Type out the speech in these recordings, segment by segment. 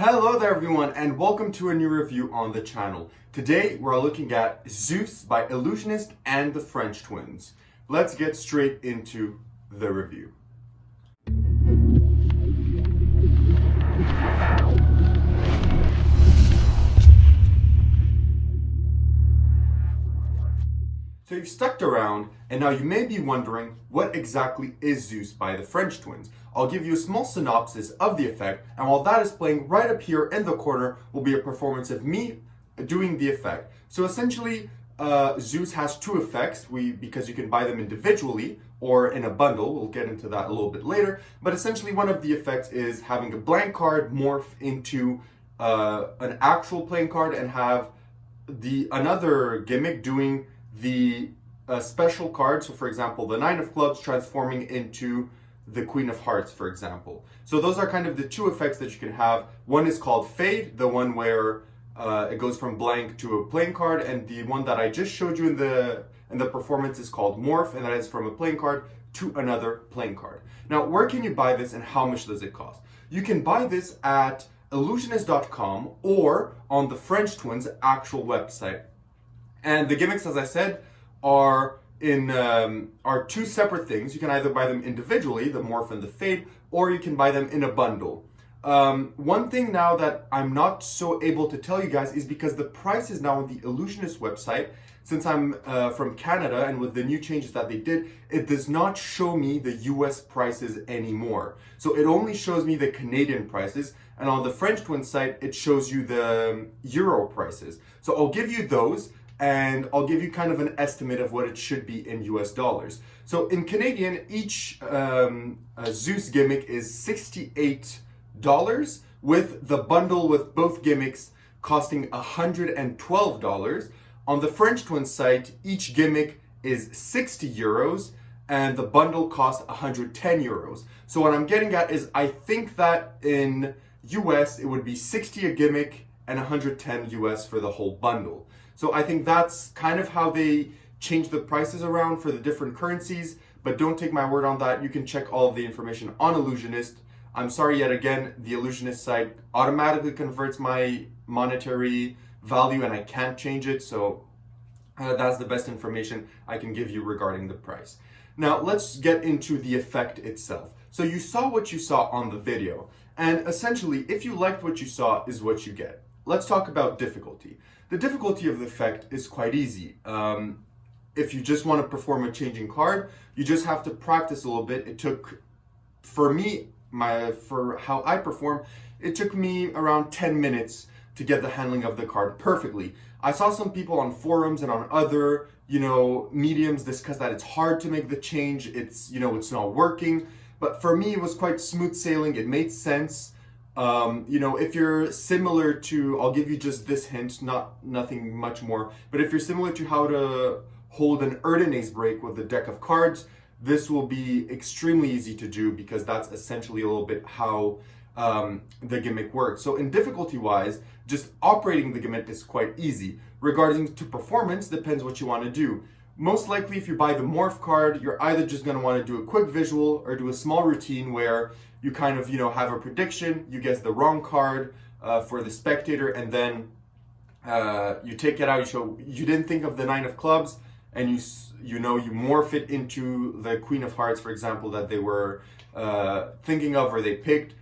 Hello there everyone and welcome to a new review on the channel. Today we're looking at Zeus by Illusionist and the French Twins. Let's get straight into the review. So you've stuck around and now you may be wondering what exactly is Zeus by the French Twins. I'll give you a small synopsis of the effect, and while that is playing, right up here in the corner will be a performance of me doing the effect. So essentially Zeus has two effects because you can buy them individually or in a bundle. We'll get into that a little bit later, but essentially one of the effects is having a blank card morph into an actual playing card and have another gimmick doing the special card. So for example, the Nine of Clubs transforming into the Queen of Hearts, for example. So those are kind of the two effects that you can have. One is called Fade, the one where it goes from blank to a playing card, and the one that I just showed you in the performance is called Morph, and that is from a playing card to another playing card. Now, where can you buy this and how much does it cost? You can buy this at illusionist.com or on the French Twins' actual website. And the gimmicks, as I said, are two separate things. You can either buy them individually, the Morph and the Fade, or you can buy them in a bundle. One thing now that I'm not so able to tell you guys is because the price is now on the Illusionist website. Since I'm from Canada and with the new changes that they did, it does not show me the US prices anymore. So it only shows me the Canadian prices, and on the French Twin site, it shows you the Euro prices. So I'll give you those, and I'll give you kind of an estimate of what it should be in US dollars. So in Canadian, each Zeus gimmick is $68, with the bundle with both gimmicks costing $112. On the French Twin site, each gimmick is 60 euros, and the bundle costs 110 euros. So what I'm getting at is I think that in US, it would be 60 a gimmick and 110 US for the whole bundle. So I think that's kind of how they change the prices around for the different currencies, but don't take my word on that. You can check all of the information on Illusionist. I'm sorry yet again, the Illusionist site automatically converts my monetary value and I can't change it, so that's the best information I can give you regarding the price. Now let's get into the effect itself. So you saw what you saw on the video, and essentially if you liked what you saw is what you get. Let's talk about difficulty. The difficulty of the effect is quite easy. If you just want to perform a changing card, you just have to practice a little bit. It took, for me, for how I perform, it took me around 10 minutes to get the handling of the card perfectly. I saw some people on forums and on other, mediums discuss that it's hard to make the change. It's not working. But for me, it was quite smooth sailing. It made sense. If you're similar to, I'll give you just this hint, nothing much more, but if you're similar to how to hold an Erdene break with a deck of cards, this will be extremely easy to do because that's essentially a little bit how the gimmick works. So in difficulty wise, just operating the gimmick is quite easy. Regarding to performance, depends what you want to do. Most likely if you buy the Morph card, you're either just going to want to do a quick visual or do a small routine where you kind of, have a prediction, you guess the wrong card for the spectator, and then you take it out, you show you didn't think of the Nine of Clubs, and you morph it into the Queen of Hearts, for example, that they were thinking of or they picked.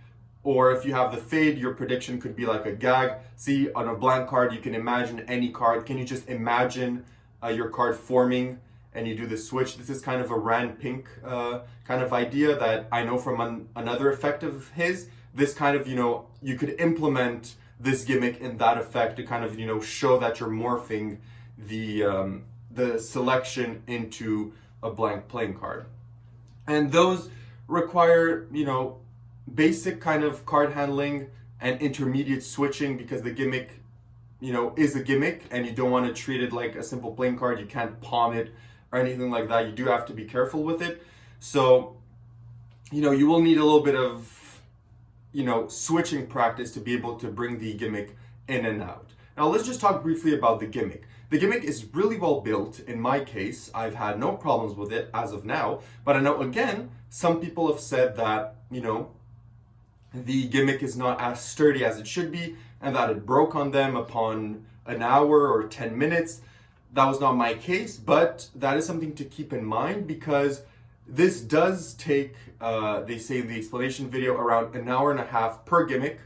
Or if you have the Fade, your prediction could be like a gag. See, on a blank card, you can imagine any card. Can you just imagine your card forming and you do the switch? This is kind of a Rand Pink kind of idea that I know from another effect of his. This kind of, you could implement this gimmick in that effect to kind of, show that you're morphing the selection into a blank playing card. And those require, basic kind of card handling and intermediate switching because the gimmick, is a gimmick and you don't want to treat it like a simple playing card. You can't palm it or anything like that. You do have to be careful with it. So, you will need a little bit of, switching practice to be able to bring the gimmick in and out. Now let's just talk briefly about the gimmick. The gimmick is really well built. In my case, I've had no problems with it as of now, but I know, again, some people have said that, the gimmick is not as sturdy as it should be, and that it broke on them upon an hour or 10 minutes. That was not my case, but that is something to keep in mind because this does take, they say in the explanation video, around an hour and a half per gimmick,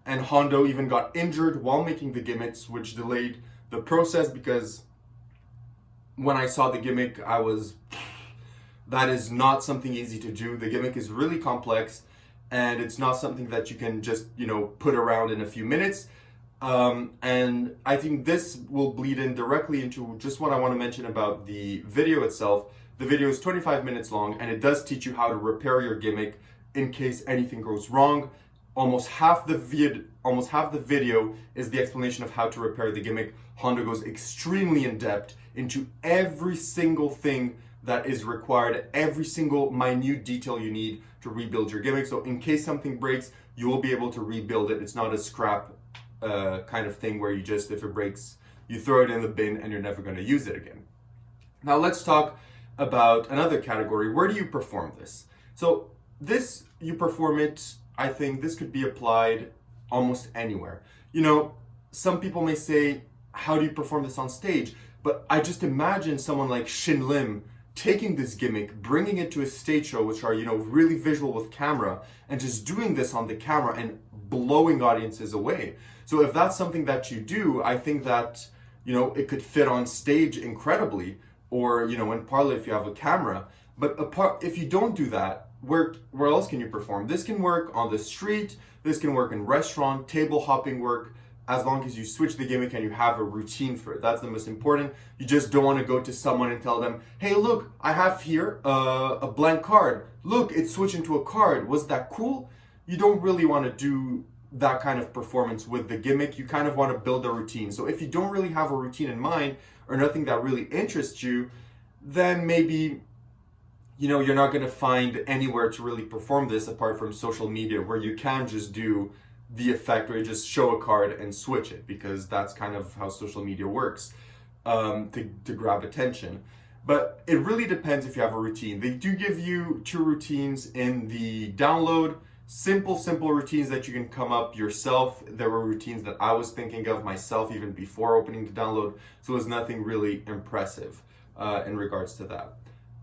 and Hondo even got injured while making the gimmicks, which delayed the process because when I saw the gimmick, that is not something easy to do. The gimmick is really complex, and it's not something that you can just, put around in a few minutes. And I think this will bleed in directly into just what I want to mention about the video itself. The video is 25 minutes long, and it does teach you how to repair your gimmick in case anything goes wrong. Almost half the video is the explanation of how to repair the gimmick. Hondo goes extremely in depth into every single thing that is required, every single minute detail you need to rebuild your gimmick. So in case something breaks, you will be able to rebuild it. It's not a scrap kind of thing where if it breaks, you throw it in the bin and you're never going to use it again. Now let's talk about another category. Where do you perform this? So you perform it, I think this could be applied almost anywhere. Some people may say, how do you perform this on stage? But I just imagine someone like Shin Lim taking this gimmick, bringing it to a stage show, which are, really visual with camera, and just doing this on the camera and blowing audiences away. So if that's something that you do, I think that, it could fit on stage incredibly, or, in parlor if you have a camera. But if you don't do that, where else can you perform? This can work on the street, this can work in restaurant, table hopping work, as long as you switch the gimmick and you have a routine for it. That's the most important. You just don't want to go to someone and tell them, hey, look, I have here a blank card. Look, it's switched into a card. Was that cool? You don't really want to do that kind of performance with the gimmick. You kind of want to build a routine. So if you don't really have a routine in mind or nothing that really interests you, then maybe you're not going to find anywhere to really perform this apart from social media, where you can just do the effect where you just show a card and switch it, because that's kind of how social media works, to grab attention. But it really depends if you have a routine. They do give you 2 routines in the download, simple routines that you can come up yourself. There were routines that I was thinking of myself even before opening the download, so it was nothing really impressive in regards to that.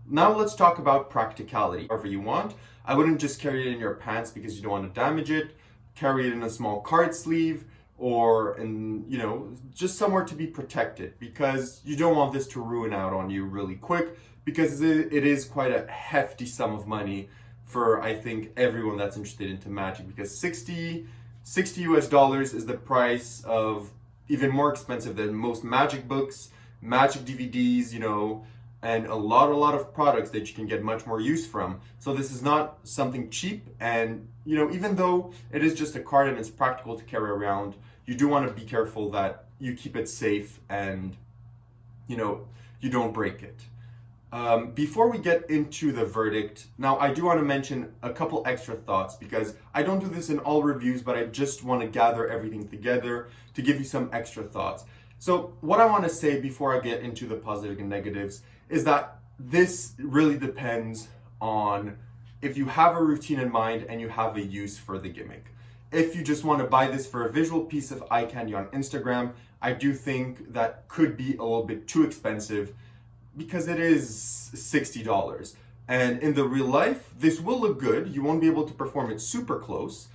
Now let's talk about practicality. However you want. I wouldn't just carry it in your pants because you don't want to damage it. Carry it in a small card sleeve, or just somewhere to be protected, because you don't want this to ruin out on you really quick, because it is quite a hefty sum of money for, I think, everyone that's interested into Magic, because $60 US is the price of, even more expensive than most Magic books, Magic DVDs, and a lot of products that you can get much more use from. So this is not something cheap, and even though it is just a card and it's practical to carry around, you do want to be careful that you keep it safe and you don't break it. Before we get into the verdict, now I do want to mention a couple extra thoughts, because I don't do this in all reviews, but I just want to gather everything together to give you some extra thoughts. So what I want to say before I get into the positive and negatives is that this really depends on if you have a routine in mind and you have a use for the gimmick. If you just want to buy this for a visual piece of eye candy on Instagram, I do think that could be a little bit too expensive, because it is $60. And in the real life, this will look good. You won't be able to perform it super close,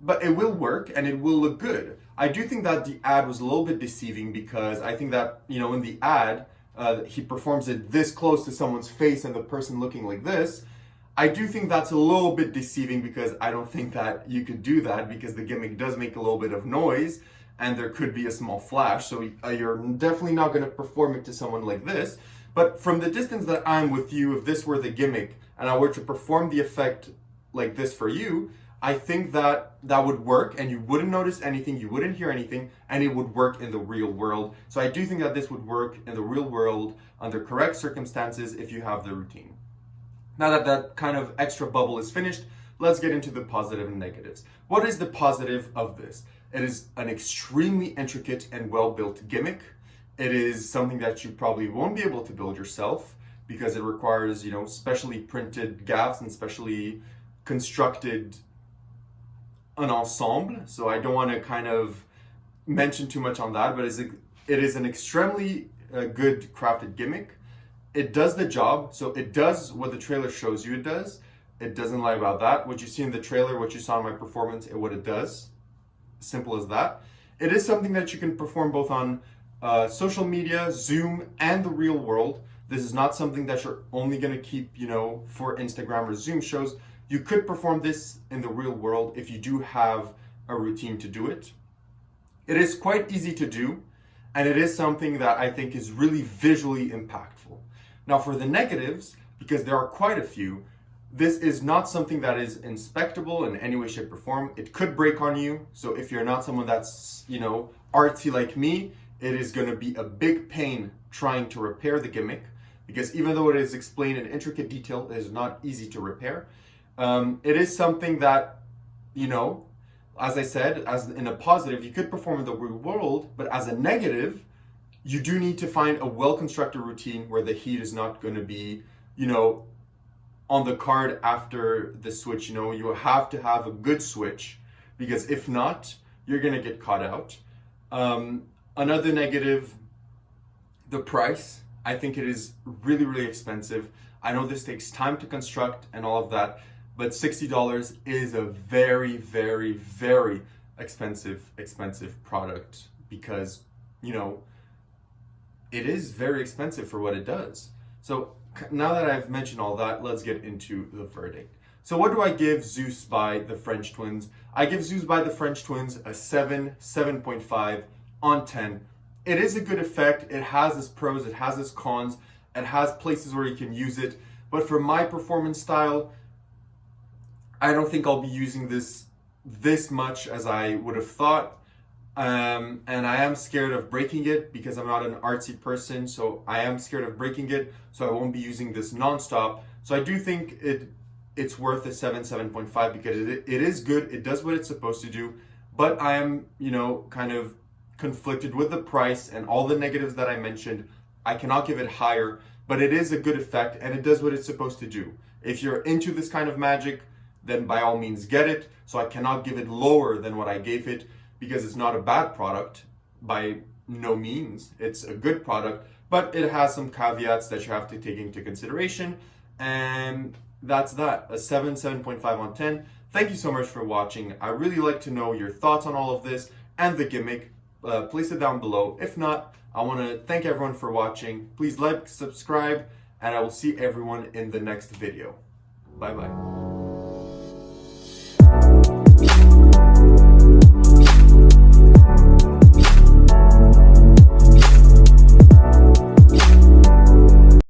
but it will work and it will look good. I do think that the ad was a little bit deceiving, because I think that, in the ad, he performs it this close to someone's face and the person looking like this. I do think that's a little bit deceiving, because I don't think that you could do that, because the gimmick does make a little bit of noise and there could be a small flash. So you're definitely not going to perform it to someone like this. But from the distance that I'm with you, if this were the gimmick and I were to perform the effect like this for you, I think that would work, and you wouldn't notice anything, you wouldn't hear anything, and it would work in the real world. So I do think that this would work in the real world under correct circumstances if you have the routine. Now that that kind of extra bubble is finished, let's get into the positive and negatives. What is the positive of this? It is an extremely intricate and well-built gimmick. It is something that you probably won't be able to build yourself, because it requires, specially printed gaffs and specially constructed an ensemble, so I don't want to kind of mention too much on that, but it is an extremely good crafted gimmick. It does the job, so it does what the trailer shows you it does. It doesn't lie about that. What you see in the trailer, what you saw in my performance, and what it does. Simple as that. It is something that you can perform both on social media, Zoom, and the real world. This is not something that you're only going to keep, for Instagram or Zoom shows. You could perform this in the real world if you do have a routine to do it. It is quite easy to do, and it is something that I think is really visually impactful. Now for the negatives, because there are quite a few, this is not something that is inspectable in any way, shape, or form. It could break on you, so if you're not someone that's, artsy like me, it is going to be a big pain trying to repair the gimmick, because even though it is explained in intricate detail, it is not easy to repair. It is something that, as I said, as in a positive, you could perform in the real world, but as a negative, you do need to find a well-constructed routine where the heat is not going to be, on the card after the switch. You have to have a good switch, because if not, you're going to get caught out. Another negative, the price. I think it is really, really expensive. I know this takes time to construct and all of that, but $60 is a very, very, very expensive product, because, it is very expensive for what it does. So now that I've mentioned all that, let's get into the verdict. So what do I give Zeus by the French Twins? I give Zeus by the French Twins a 7.5 on 10. It is a good effect. It has its pros, it has its cons, it has places where you can use it. But for my performance style, I don't think I'll be using this much as I would have thought. And I am scared of breaking it, because I'm not an artsy person, so I am scared of breaking it, so I won't be using this nonstop. So I do think it's worth a 7.5, because it is good, it does what it's supposed to do, but I am, kind of conflicted with the price and all the negatives that I mentioned. I cannot give it higher, but it is a good effect and it does what it's supposed to do. If you're into this kind of magic, then by all means get it. So I cannot give it lower than what I gave it, because it's not a bad product by no means. It's a good product, but it has some caveats that you have to take into consideration. And that's that, a 7.5 on 10. Thank you so much for watching. I really like to know your thoughts on all of this and the gimmick. Place it down below. If not, I want to thank everyone for watching. Please like, subscribe, and I will see everyone in the next video. Bye bye.